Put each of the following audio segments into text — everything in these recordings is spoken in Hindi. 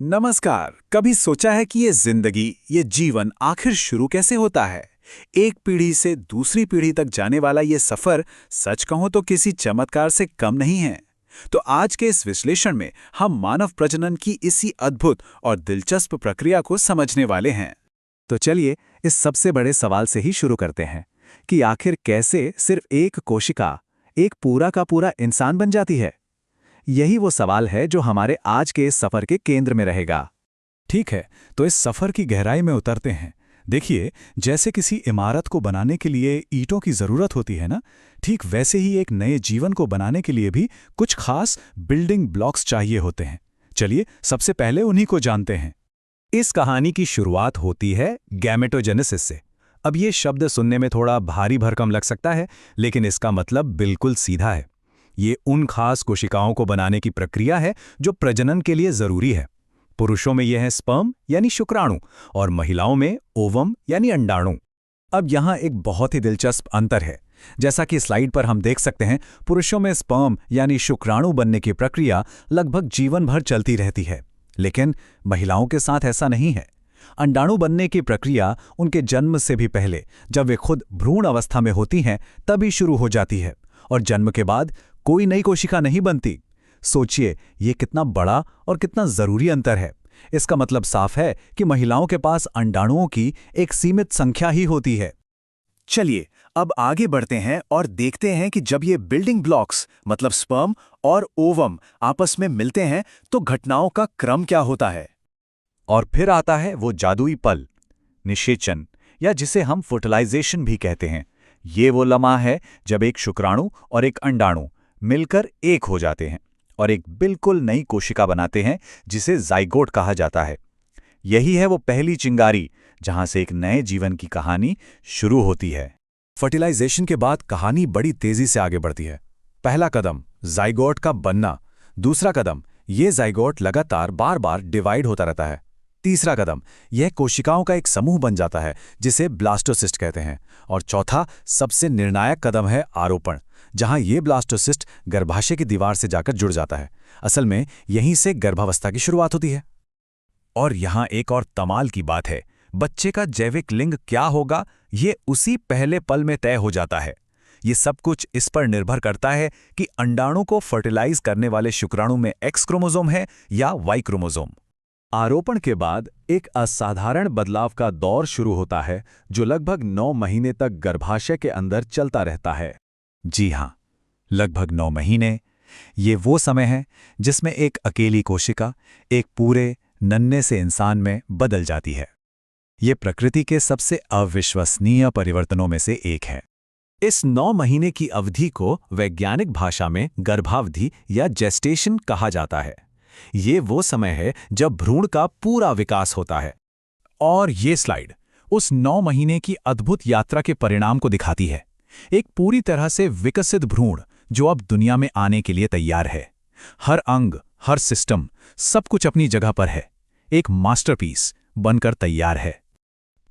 नमस्कार। कभी सोचा है कि ये जिंदगी, ये जीवन आखिर शुरू कैसे होता है? एक पीढ़ी से दूसरी पीढ़ी तक जाने वाला ये सफर सच कहूं तो किसी चमत्कार से कम नहीं है। तो आज के इस विश्लेषण में हम मानव प्रजनन की इसी अद्भुत और दिलचस्प प्रक्रिया को समझने वाले हैं। तो चलिए इस सबसे बड़े सवाल से ही शुरू करते हैं कि आखिर कैसे सिर्फ एक कोशिका एक पूरा का पूरा इंसान बन जाती है। यही वो सवाल है जो हमारे आज के इस सफर के केंद्र में रहेगा। ठीक है, तो इस सफर की गहराई में उतरते हैं। देखिए, जैसे किसी इमारत को बनाने के लिए ईंटों की जरूरत होती है ना, ठीक वैसे ही एक नए जीवन को बनाने के लिए भी कुछ खास बिल्डिंग ब्लॉक्स चाहिए होते हैं। चलिए सबसे पहले उन्हीं को जानते हैं। इस कहानी की शुरुआत होती है गैमेटोजेनेसिस से। अब ये शब्द सुनने में थोड़ा भारी भरकम लग सकता है, लेकिन इसका मतलब बिल्कुल सीधा है। ये उन खास कोशिकाओं को बनाने की प्रक्रिया है जो प्रजनन के लिए जरूरी है। पुरुषों में यह है स्पर्म यानी शुक्राणु और महिलाओं में ओवम यानी अंडाणु। अब यहाँ एक बहुत ही दिलचस्प अंतर है। जैसा कि स्लाइड पर हम देख सकते हैं, पुरुषों में स्पर्म यानी शुक्राणु बनने की प्रक्रिया लगभग जीवन भर चलती रहती है, लेकिन महिलाओं के साथ ऐसा नहीं है। अंडाणु बनने की प्रक्रिया उनके जन्म से भी पहले, जब वे खुद भ्रूण अवस्था में होती हैं, तभी शुरू हो जाती है और जन्म के बाद कोई नई कोशिका नहीं बनती। सोचिए, ये कितना बड़ा और कितना जरूरी अंतर है। इसका मतलब साफ है कि महिलाओं के पास अंडाणुओं की एक सीमित संख्या ही होती है। चलिए अब आगे बढ़ते हैं और देखते हैं कि जब ये बिल्डिंग ब्लॉक्स मतलब स्पर्म और ओवम आपस में मिलते हैं तो घटनाओं का क्रम क्या होता है। और फिर आता है वो जादुई पल, निषेचन, या जिसे हम फर्टिलाइजेशन भी कहते हैं। ये वो लम्हा है जब एक शुक्राणु और एक अंडाणु मिलकर एक हो जाते हैं और एक बिल्कुल नई कोशिका बनाते हैं, जिसे जाइगोट कहा जाता है। यही है वो पहली चिंगारी जहां से एक नए जीवन की कहानी शुरू होती है। फर्टिलाइजेशन के बाद कहानी बड़ी तेजी से आगे बढ़ती है। पहला कदम जाइगोट का बनना। दूसरा कदम, ये जाइगोट लगातार बार बार डिवाइड होता रहता है। तीसरा कदम, यह कोशिकाओं का एक समूह बन जाता है जिसे ब्लास्टोसिस्ट कहते हैं। और चौथा सबसे निर्णायक कदम है आरोपण, जहां ये ब्लास्टोसिस्ट गर्भाशय की दीवार से जाकर जुड़ जाता है। असल में यहीं से गर्भावस्था की शुरुआत होती है। और यहां एक और कमाल की बात है, बच्चे का जैविक लिंग क्या होगा ये उसी पहले पल में तय हो जाता है। ये सब कुछ इस पर निर्भर करता है कि अंडाणु को फर्टिलाइज करने वाले शुक्राणु में एक्स क्रोमोसोम है या वाई क्रोमोसोम। आरोपण के बाद एक असाधारण बदलाव का दौर शुरू होता है जो लगभग 9 महीने तक गर्भाशय के अंदर चलता रहता है। जी हाँ, लगभग 9 महीने। ये वो समय है जिसमें एक अकेली कोशिका एक पूरे नन्हे से इंसान में बदल जाती है। ये प्रकृति के सबसे अविश्वसनीय परिवर्तनों में से एक है। इस 9 महीने की अवधि को वैज्ञानिक भाषा में गर्भावधि या जेस्टेशन कहा जाता है। ये वो समय है जब भ्रूण का पूरा विकास होता है। और ये स्लाइड उस 9 महीने की अद्भुत यात्रा के परिणाम को दिखाती है। एक पूरी तरह से विकसित भ्रूण जो अब दुनिया में आने के लिए तैयार है। हर अंग, हर सिस्टम, सब कुछ अपनी जगह पर है। एक मास्टरपीस बनकर तैयार है।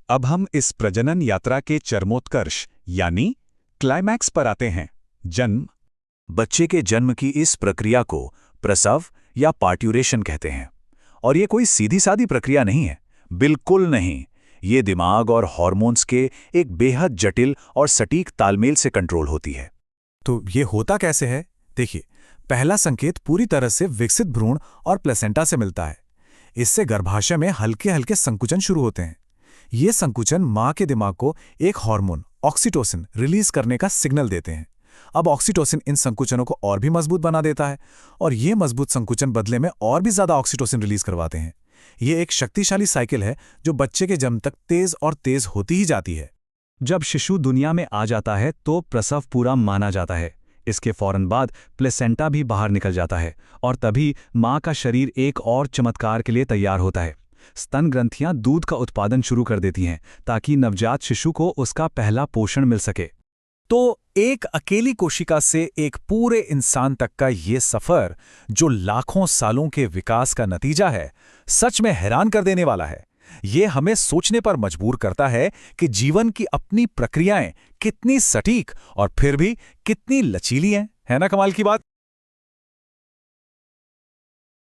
अब हम इस प्रजनन यात्रा के चरमोत्कर्ष यानी क्लाइमैक्स पर आते हैं। जन्म। बच्चे के जन्म की इस प्रक्रिया को प्रसव या पार्ट्यूरेशन कहते हैं। और ये कोई सीधी सादी प्रक्रिया नहीं है, बिल्कुल नहीं। ये दिमाग और हार्मोन्स के एक बेहद जटिल और सटीक तालमेल से कंट्रोल होती है। तो ये होता कैसे है? देखिए, पहला संकेत पूरी तरह से विकसित भ्रूण और प्लेसेंटा से मिलता है। इससे गर्भाशय में हल्के हल्के संकुचन शुरू होते हैं। ये संकुचन मां के दिमाग को एक हार्मोन ऑक्सीटोसिन रिलीज करने का सिग्नल देते हैं। अब ऑक्सीटोसिन इन संकुचनों को और भी मजबूत बना देता है और ये मजबूत संकुचन बदले में और भी ज्यादा ऑक्सीटोसिन रिलीज करवाते हैं। ये एक शक्तिशाली साइकिल है जो बच्चे के जन्म तक तेज और तेज होती ही जाती है। जब शिशु दुनिया में आ जाता है तो प्रसव पूरा माना जाता है। इसके फौरन बाद प्लेसेंटा भी बाहर निकल जाता है और तभी मां का शरीर एक और चमत्कार के लिए तैयार होता है। स्तन ग्रंथियां दूध का उत्पादन शुरू कर देती हैं ताकि नवजात शिशु को उसका पहला पोषण मिल सके। तो एक अकेली कोशिका से एक पूरे इंसान तक का ये सफर, जो लाखों सालों के विकास का नतीजा है, सच में हैरान कर देने वाला है। ये हमें सोचने पर मजबूर करता है कि जीवन की अपनी प्रक्रियाएं कितनी सटीक और फिर भी कितनी लचीली हैं। है ना कमाल की बात?